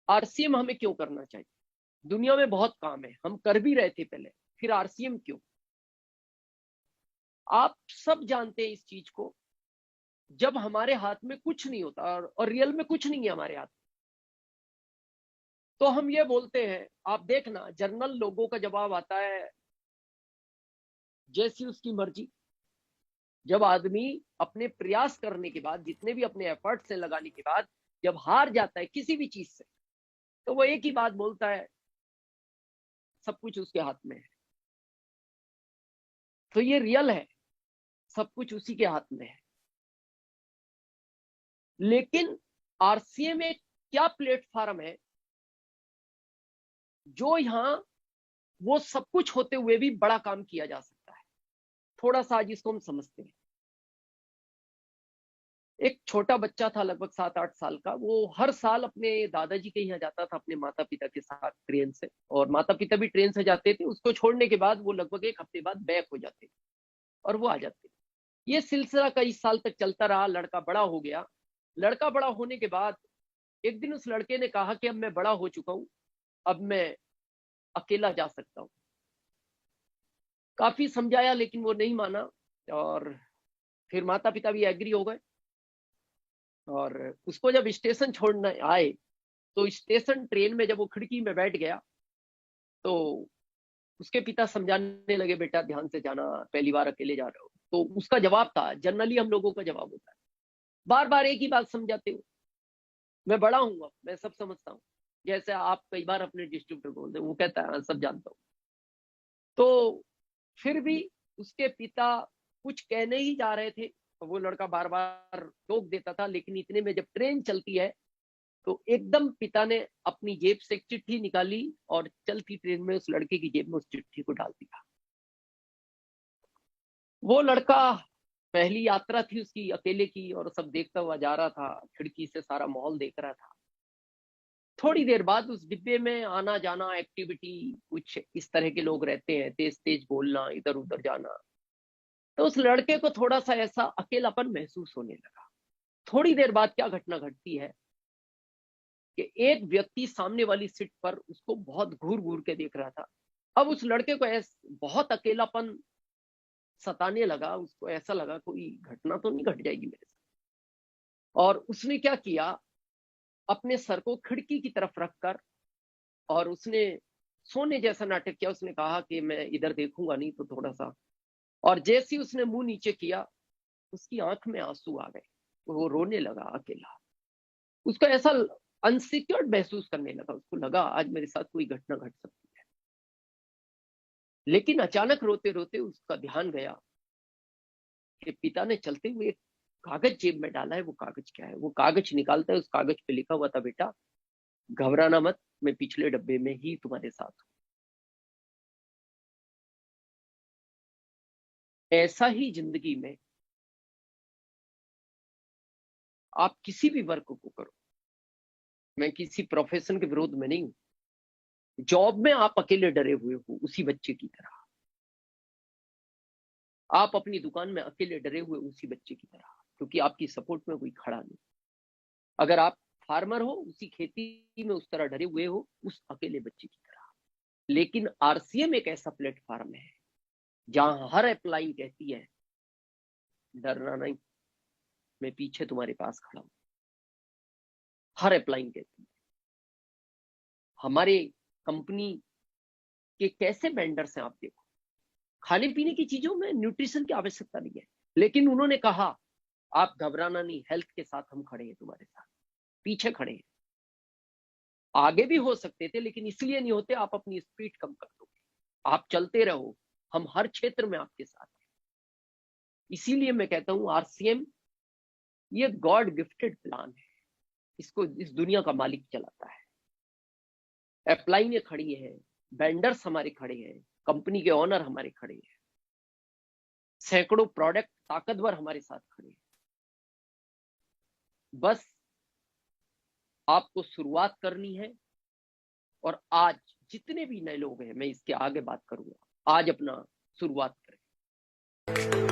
RCM हमें क्यों करना चाहिए? दुनिया में बहुत काम है, हम कर भी रहे थे पहले, फिर आरसीएम क्यों? आप सब जानते हैं इस चीज को। जब हमारे हाथ में कुछ नहीं होता और रियल में कुछ नहीं है हमारे हाथ, तो हम ये बोलते हैं, आप देखना जनरल लोगों का जवाब आता है जैसी उसकी मर्जी। जब आदमी अपने प्रयास करने के बाद, जितने भी अपने एफर्ट से लगाने के बाद जब हार जाता है किसी भी चीज से, तो वो एक ही बात बोलता है, सब कुछ उसके हाथ में है। तो ये रियल है, सब कुछ उसी के हाथ में है। लेकिन आरसीए में क्या प्लेटफॉर्म है जो यहां वो सब कुछ होते हुए भी बड़ा काम किया जा सकता है? थोड़ा सा आज इसको हम समझते हैं। एक छोटा बच्चा था लगभग 7-8 साल का, वो हर साल अपने दादाजी के यहाँ जाता था अपने माता पिता के साथ ट्रेन से, और माता पिता भी ट्रेन से जाते थे। उसको छोड़ने के बाद वो लगभग एक हफ्ते बाद बैक हो जाते और वो आ जाते। ये सिलसिला कई साल तक चलता रहा। लड़का बड़ा हो गया। लड़का बड़ा होने के बाद एक दिन उस लड़के ने कहा कि अब मैं बड़ा हो चुका हूं, अब मैं अकेला जा सकता हूं। काफी समझाया लेकिन वो नहीं माना, और फिर माता पिता भी एग्री हो गए। और उसको जब स्टेशन छोड़ने आए, तो स्टेशन ट्रेन में जब वो खिड़की में बैठ गया, तो उसके पिता समझाने लगे, बेटा ध्यान से जाना, पहली बार अकेले जा रहे हो। तो उसका जवाब था, जनरली हम लोगों का जवाब होता है, बार बार एक ही बात समझाते हो, मैं बड़ा हूँ, अब मैं सब समझता हूँ। जैसे आप कई बार अपने डिस्ट्रीब्यूटर को बोलते हैं, वो कहता है हाँ, सब जानता हूँ। तो फिर भी उसके पिता कुछ कहने ही जा रहे थे, तो वो लड़का बार बार टोक देता था। लेकिन इतने में जब ट्रेन चलती है, तो एकदम पिता ने अपनी जेब से एक चिट्ठी निकाली और चलती ट्रेन में उस लड़के की जेब में उस चिट्ठी को डाल दिया। वो लड़का, पहली यात्रा थी उसकी अकेले की, और सब देखता हुआ जा रहा था, खिड़की से सारा माहौल देख रहा था। थोड़ी देर बाद उस डिब्बे में आना जाना एक्टिविटी, कुछ इस तरह के लोग रहते हैं, तेज तेज बोलना, इधर उधर जाना। तो उस लड़के को थोड़ा सा ऐसा अकेलापन महसूस होने लगा। थोड़ी देर बाद क्या घटना घटती है कि एक व्यक्ति सामने वाली सीट पर उसको बहुत घूर घूर के देख रहा था। अब उस लड़के को बहुत अकेलापन सताने लगा। उसको ऐसा लगा कोई घटना तो नहीं घट जाएगी मेरे साथ। और उसने क्या किया, अपने सर को खिड़की की तरफ रखकर, और उसने सोने जैसा नाटक किया। उसने कहा कि मैं इधर देखूंगा नहीं तो थोड़ा सा। और जैसे ही उसने मुंह नीचे किया, उसकी आंख में आंसू आ गए। वो रोने लगा अकेला। उसको ऐसा अनसिक्योर्ड महसूस करने लगा। उसको लगा आज मेरे साथ कोई घटना घट सकती है। लेकिन अचानक रोते रोते उसका ध्यान गया कि पिता ने चलते हुए एक कागज जेब में डाला है। वो कागज क्या है? वो कागज निकालता है, उस कागज पे लिखा हुआ था, बेटा घबराना मत, मैं पिछले डब्बे में ही तुम्हारे साथ हूं। ऐसा ही जिंदगी में आप किसी भी वर्क को करो, मैं किसी प्रोफेशन के विरोध में नहीं हूं। जॉब में आप अकेले डरे हुए हो उसी बच्चे की तरह, आप अपनी दुकान में अकेले डरे हुए उसी बच्चे की तरह, क्योंकि आपकी सपोर्ट में कोई खड़ा नहीं। अगर आप फार्मर हो, उसी खेती में उस तरह डरे हुए हो उस अकेले बच्चे की तरह। लेकिन आरसीएम एक ऐसा प्लेटफॉर्म है जहां हर एप्लाई कहती है, डरना नहीं, मैं पीछे तुम्हारे पास खड़ा हूं। हर एप्लाई कहती है। हमारे कंपनी के कैसे वेंडर्स हैं आप देखो। खाने पीने की चीजों में न्यूट्रिशन की आवश्यकता नहीं है, लेकिन उन्होंने कहा आप घबराना नहीं, हेल्थ के साथ हम खड़े हैं, तुम्हारे साथ पीछे खड़े हैं। आगे भी हो सकते थे लेकिन इसलिए नहीं होते, आप अपनी स्पीड कम कर दोगे, आप चलते रहो, हम हर क्षेत्र में आपके साथ हैं। इसीलिए मैं कहता हूं आरसीएम ये गॉड गिफ्टेड प्लान है। इसको इस दुनिया का मालिक चलाता है। अप्लाई ने खड़ी है, वेंडर्स हमारे खड़े हैं, कंपनी के ओनर हमारे खड़े हैं, सैकड़ों प्रोडक्ट ताकतवर हमारे साथ खड़े हैं। बस आपको शुरुआत करनी है। और आज जितने भी नए लोग हैं, मैं इसके आगे बात करूंगा, आज अपना शुरुआत करें।